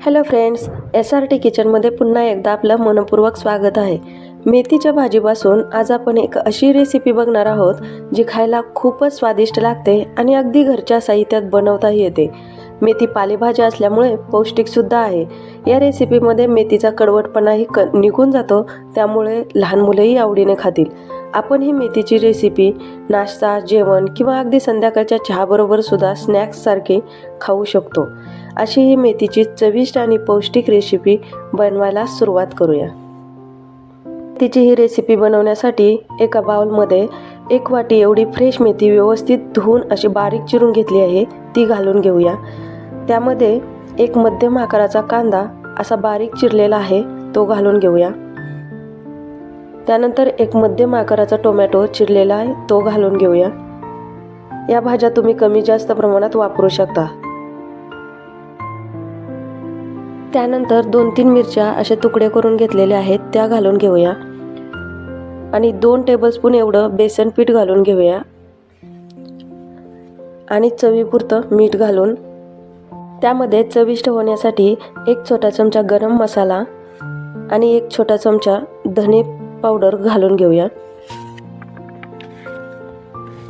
Hello friends, SRT किचनमध्ये पुन्हा एकदा आपलं मनपूर्वक स्वागत आहे. मेथीच्या भाजीपासून आज आपण एक अशी रेसिपी बघणार आहोत जी खायला खूपच स्वादिष्ट लागते आणि अगदी घरच्या साहित्यात बनवताही येते. मेथी पालेभाज्या असल्यामुळे पौष्टिकसुद्धा आहे. या रेसिपीमध्ये मेथीचा कडवटपणाही निघून जातो, त्यामुळे लहान मुलंही आवडीने खातील. आपण ही मेथीची रेसिपी नाश्ता, जेवण किंवा अगदी संध्याकाळच्या चहाबरोबर सुद्धा स्नॅक्ससारखी खाऊ शकतो. अशी ही मेथीची चविष्ट आणि पौष्टिक रेसिपी बनवायला सुरुवात करूया. मेथीची ही रेसिपी बनवण्यासाठी एका बाउलमध्ये 1 वाटी एवढी फ्रेश मेथी व्यवस्थित धुवून अशी बारीक चिरून घेतली आहे, ती घालून घेऊया. त्यामध्ये एक मध्यम आकाराचा कांदा असा बारीक चिरलेला आहे, तो घालून घेऊया. त्यानंतर एक मध्यम आकाराचा टोमॅटो चिरलेला आहे, तो घालून घेऊया. या भाज्या तुम्ही कमी जास्त प्रमाणात वापरू शकता. त्यानंतर 2-3 मिरच्या असे तुकडे करून घेतलेले आहेत, त्या घालून घेऊया. आणि 2 टेबलस्पून एवढं बेसन पीठ घालून घेऊया. आणि चवीपुरतं मीठ घालून त्यामध्ये चविष्ट होण्यासाठी 1 छोटा चमचा गरम मसाला आणि 1 छोटा चमचा धने पावडर घालून घेऊया.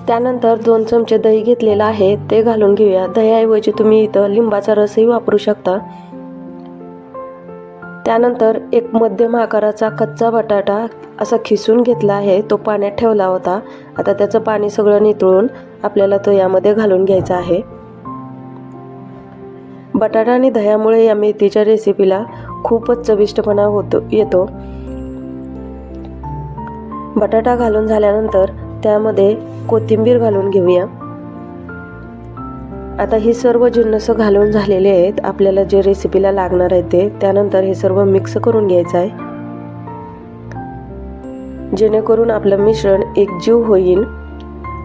त्यानंतर 2 चमचे दही घेतलेलं आहे, ते घालून घेऊया. दह्याऐवजी तुम्ही इथं लिंबाचा रसही वापरू शकता. त्यानंतर एक मध्यम आकाराचा कच्चा बटाटा असा खिसून घेतला आहे, तो पाण्यात ठेवला होता. आता त्याचं पाणी सगळं निथळून आपल्याला तो यामध्ये घालून घ्यायचा आहे. बटाटा आणि दह्यामुळे या मेथीच्या रेसिपीला खूपच चविष्टपणा येतो. बटाटा घालून झाल्यानंतर त्यामध्ये कोथिंबीर घालून घेऊया. आता ही सर्व जिन्नस घालून झालेले आहेत. आपल्याला जे रेसिपीला लागणार आहे ते त्यानंतर हे सर्व मिक्स करून घ्यायचं आहे, जेणेकरून आपलं मिश्रण एकजीव होईल.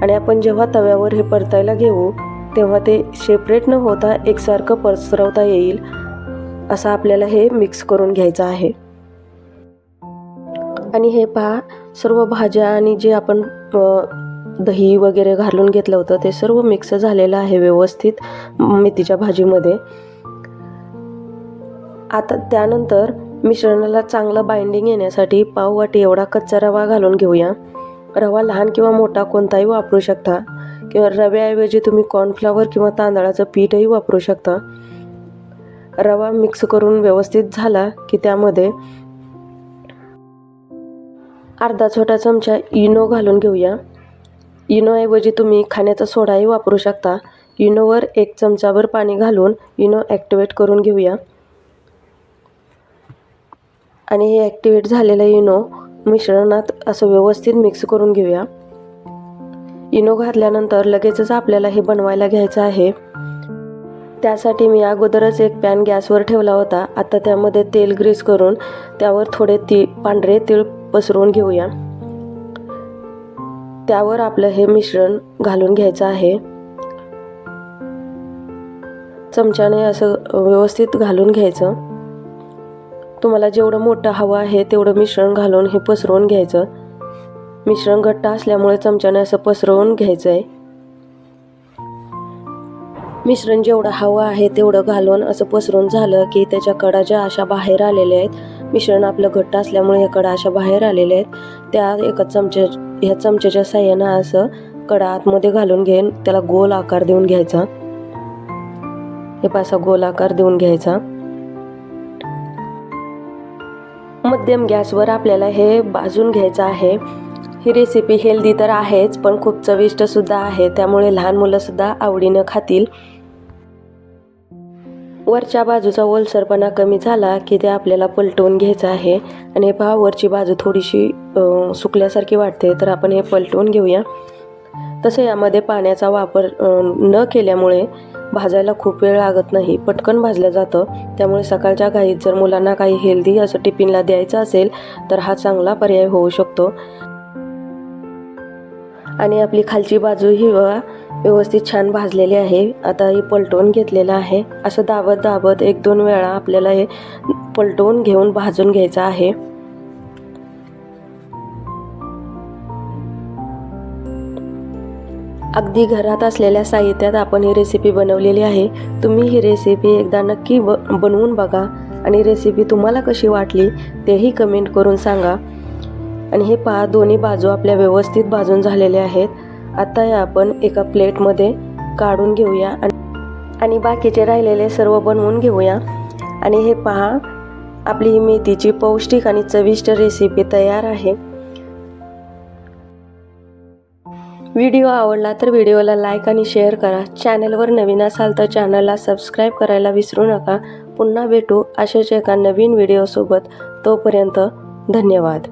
आणि आपण जेव्हा तव्यावर हे परतायला घेऊ तेव्हा ते सेपरेट न होता एकसारखं पसरवता येईल असं आपल्याला हे मिक्स करून घ्यायचं आहे. आणि हे पहा, सर्व भाज्या आणि जे आपण दही वगैरे घालून घेतलं होतं ते सर्व मिक्स झालेलं आहे व्यवस्थित मेथीच्या भाजीमध्ये. आता त्यानंतर मिश्रणाला चांगलं बाइंडिंग येण्यासाठी पाव वाटी एवढा कच्चा रवा घालून घेऊया. रवा लहान किंवा मोठा कोणताही वापरू शकता, किंवा रव्याऐवजी तुम्ही कॉर्नफ्लॉवर किंवा तांदळाचं पीठही वापरू शकता. रवा मिक्स करून व्यवस्थित झाला की त्यामध्ये अर्धा छोटा चमचा इनो घालून घेऊया. इनोऐवजी तुम्ही खाण्याचा सोडाही वापरू शकता. इनोवर 1 चमचाभर पाणी घालून इनो ॲक्टिवेट करून घेऊया. आणि हे ॲक्टिवेट झालेलं इनो मिश्रणात असं व्यवस्थित मिक्स करून घेऊया. इनो घातल्यानंतर लगेचच आपल्याला हे बनवायला घ्यायचं आहे. त्यासाठी मी अगोदरच एक पॅन गॅसवर ठेवला होता. आता त्यामध्ये तेल ग्रीस करून त्यावर थोडे पांढरे तीळ पसरवून घेऊया. त्यावर आपलं हे मिश्रण घालून घ्यायचं आहे. चमच्याने असं व्यवस्थित घालून घ्यायचं. तुम्हाला जेवढं मोठं हवं आहे तेवढं मिश्रण घालून हे पसरवून घ्यायचं. मिश्रण घट्ट असल्यामुळे चमच्याने असं पसरवून घ्यायचं आहे. मिश्रण जेवढं हवं आहे तेवढं घालून असं पसरून झालं की त्याच्या कडा ज्या अशा बाहेर आलेल्या आहेत, मिश्रण आपलं घट्ट असल्यामुळे ह्या कडा अशा बाहेर आलेल्या आहेत, त्या ह्या चमच्याच्या साह्यानं असं कडा आतमध्ये घालून घेऊन त्याला गोल आकार देऊन घ्यायचा. हे पासा गोल आकार देऊन घ्यायचा. मध्यम गॅसवर आपल्याला हे भाजून घ्यायचं आहे. ही रेसिपी हेल्दी तर आहेच, पण खूप चविष्ट सुद्धा आहे, त्यामुळे लहान मुलं सुद्धा आवडीनं खातील. वरच्या बाजूचा ओलसरपणा कमी झाला की ते आपल्याला पलटवून घ्यायचं आहे. आणि हे पहा, वरची बाजू थोडीशी सुकल्यासारखी वाटते, तर आपण हे पलटवून घेऊया. तसं यामध्ये पाण्याचा वापर न केल्यामुळे भाजायला खूप वेळ लागत नाही, पटकन भाजलं जातं. त्यामुळे सकाळच्या घाईत जर मुलांना काही हेल्दी असं टिफिनला द्यायचं असेल तर हा चांगला पर्याय होऊ शकतो. आणि आपली खालची बाजू ही व्यवस्थित छान भाजलेली आहे. आता हे पलटवून घेतलेलं आहे. असं दाबत 1-2 वेळा आपल्याला हे पलटवून घेऊन भाजून घ्यायचं आहे. अगदी घरात असलेल्या साहित्यात आपण ही रेसिपी बनवलेली आहे। तुम्ही ही रेसिपी एकदा नक्की बनवून बघा आणि रेसिपी तुम्हाला कशी वाटली तेही कमेंट करून सांगा। आणि हे पहा, दोन्ही बाजू आपल्या व्यवस्थित भाजून झालेल्या आहेत। आता हे आपण एका प्लेटमध्ये काढून घेऊया आणि बाकीचे राहिलेले सर्व बनवून घेऊया। आणि हे पहा, आपली ही मेथीची पौष्टिक आणि चविष्ट रेसिपी तयार आहे। व्हिडिओ आवडला तर व्हिडिओला लाईक आणि शेअर करा। चॅनलवर नवीन असाल तर चॅनलला सबस्क्राईब करायला विसरू नका। पुन्हा भेटू अशाच एका नवीन व्हिडिओसोबत। तोपर्यंत धन्यवाद।